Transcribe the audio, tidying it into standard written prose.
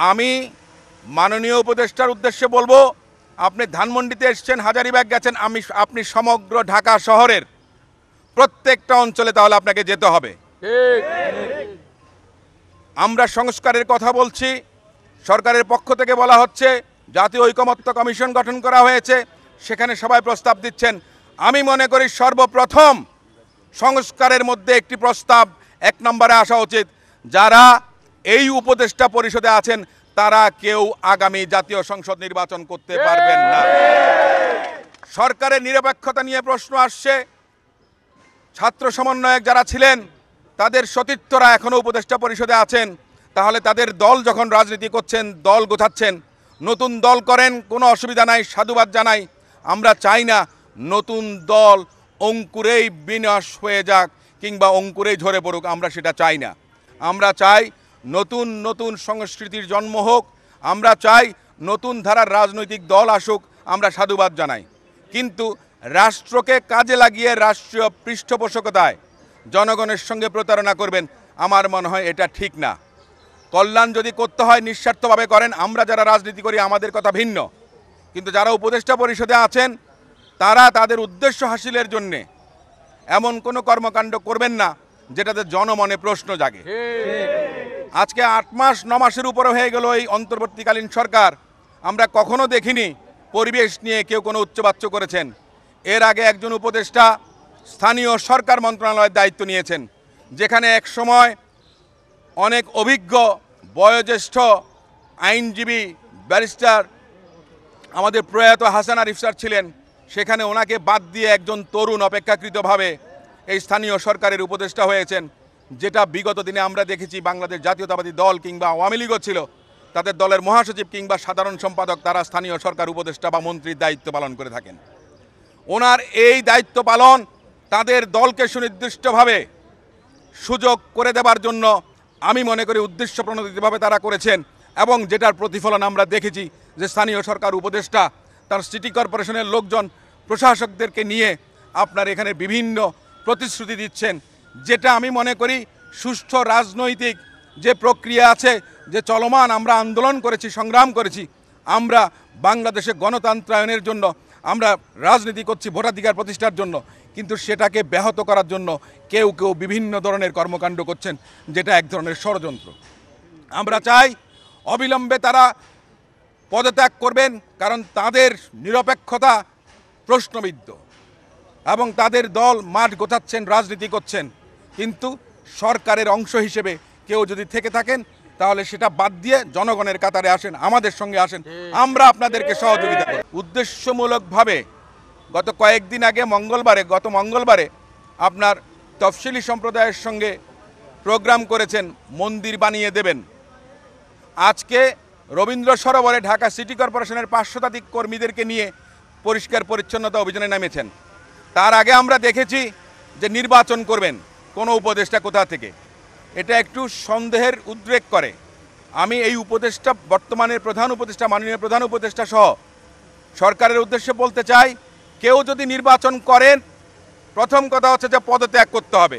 আমি মাননীয় উপদেষ্টার উদ্দেশ্যে বলবো, আপনি ধানমন্ডিতে এসেছেন, হাজারীবাগ গেছেন, আপনি সমগ্র ঢাকা শহরের প্রত্যেকটা অঞ্চলে তাহলে আপনাকে যেতে হবে। আমরা সংস্কারের কথা বলছি, সরকারের পক্ষ থেকে বলা হচ্ছে জাতীয় ঐকমত্য কমিশন গঠন করা হয়েছে, সেখানে সবাই প্রস্তাব দিচ্ছেন। আমি মনে করি সর্বপ্রথম সংস্কারের মধ্যে একটি প্রস্তাব 1 নম্বরে আসা উচিত, যারা এই উপদেষ্টা পরিষদে আছেন তারা কেউ আগামী জাতীয় সংসদ নির্বাচন করতে পারবেন না। সরকারের নিরপেক্ষতা নিয়ে প্রশ্ন আসছে। ছাত্র সমন্বয়ক যারা ছিলেন তাদের সতীর্থরা এখনও উপদেষ্টা পরিষদে আছেন, তাহলে তাদের দল যখন রাজনীতি করছেন, দল গোছাচ্ছেন, নতুন দল করেন, কোনো অসুবিধা নাই, সাধুবাদ জানাই। আমরা চাই না নতুন দল অঙ্কুরেই বিনাশ হয়ে যাক কিংবা অঙ্কুরেই ঝরে পড়ুক, আমরা সেটা চাই না। আমরা চাই নতুন নতুন সংস্কৃতির জন্ম হোক, আমরা চাই নতুন ধারার রাজনৈতিক দল আসুক, আমরা সাধুবাদ জানাই। কিন্তু রাষ্ট্রকে কাজে লাগিয়ে রাষ্ট্রীয় পৃষ্ঠপোষকতায় জনগণের সঙ্গে প্রতারণা করবেন, আমার মনে হয় এটা ঠিক না। কল্যাণ যদি করতে হয় নিঃস্বার্থভাবে করেন, আমরা যারা রাজনীতি করি আমাদের কথা ভিন্ন, কিন্তু যারা উপদেষ্টা পরিষদে আছেন তারা তাদের উদ্দেশ্য হাসিলের জন্যে এমন কোনো কর্মকাণ্ড করবেন না যেটাতে জনমনে প্রশ্ন জাগে। আজকে 8 মাস 9 মাসের উপরে হয়ে গেল এই অন্তর্বর্তীকালীন সরকার, আমরা কখনো দেখিনি পরিবেশ নিয়ে কেউ কোনো উচ্চবাচ্য করেছেন। এর আগে একজন উপদেষ্টা স্থানীয় সরকার মন্ত্রণালয়ের দায়িত্ব নিয়েছেন, যেখানে এক সময় অনেক অভিজ্ঞ বয়োজ্যেষ্ঠ আইনজীবী ব্যারিস্টার আমাদের প্রয়াত হাসান আরিফ স্যার ছিলেন, সেখানে ওনাকে বাদ দিয়ে একজন তরুণ অপেক্ষাকৃতভাবে এই স্থানীয় সরকারের উপদেষ্টা হয়েছেন, যেটা বিগত দিনে আমরা দেখেছি বাংলাদেশ জাতীয়তাবাদী দল কিংবা আওয়ামী লীগও ছিল, তাদের দলের মহাসচিব কিংবা সাধারণ সম্পাদক তারা স্থানীয় সরকার উপদেষ্টা বা মন্ত্রীর দায়িত্ব পালন করে থাকেন। ওনার এই দায়িত্ব পালন তাদের দলকে সুনির্দিষ্টভাবে সুযোগ করে দেবার জন্য আমি মনে করি উদ্দেশ্য প্রণোদিতভাবে তারা করেছেন, এবং যেটার প্রতিফলন আমরা দেখেছি যে স্থানীয় সরকার উপদেষ্টা তার সিটি কর্পোরেশনের লোকজন প্রশাসকদেরকে নিয়ে আপনার এখানে বিভিন্ন প্রতিশ্রুতি দিচ্ছেন, যেটা আমি মনে করি সুষ্ঠু রাজনৈতিক যে প্রক্রিয়া আছে, যে চলমান আমরা আন্দোলন করেছি, সংগ্রাম করেছি, আমরা বাংলাদেশে গণতন্ত্রায়নের জন্য আমরা রাজনীতি করছি ভোটাধিকার প্রতিষ্ঠার জন্য, কিন্তু সেটাকে ব্যাহত করার জন্য কেউ কেউ বিভিন্ন ধরনের কর্মকাণ্ড করছেন, যেটা এক ধরনের ষড়যন্ত্র। আমরা চাই অবিলম্বে তারা পদত্যাগ করবেন, কারণ তাদের নিরপেক্ষতা প্রশ্নবিদ্ধ এবং তাদের দল মাঠ গোছাচ্ছেন, রাজনীতি করছেন, কিন্তু সরকারের অংশ হিসেবে কেউ যদি থেকে থাকেন তাহলে সেটা বাদ দিয়ে জনগণের কাতারে আসেন, আমাদের সঙ্গে আসেন, আমরা আপনাদেরকে সহযোগিতা করি। উদ্দেশ্যমূলকভাবে গত মঙ্গলবারে আপনার তফসিলি সম্প্রদায়ের সঙ্গে প্রোগ্রাম করেছেন মন্দির বানিয়ে দেবেন। আজকে রবীন্দ্র সরোবরে ঢাকা সিটি কর্পোরেশনের 500 শতাধিক কর্মীদেরকে নিয়ে পরিষ্কার পরিচ্ছন্নতা অভিযানে নেমেছেন। তার আগে আমরা দেখেছি যে নির্বাচন করবেন কোনো উপদেষ্টা কোথা থেকে, এটা একটু সন্দেহের উদ্রেক করে। আমি এই উপদেষ্টা, বর্তমানের প্রধান উপদেষ্টা, মাননীয় প্রধান উপদেষ্টা সহ সরকারের উদ্দেশ্যে বলতে চাই, কেউ যদি নির্বাচন করেন প্রথম কথা হচ্ছে যে পদত্যাগ করতে হবে।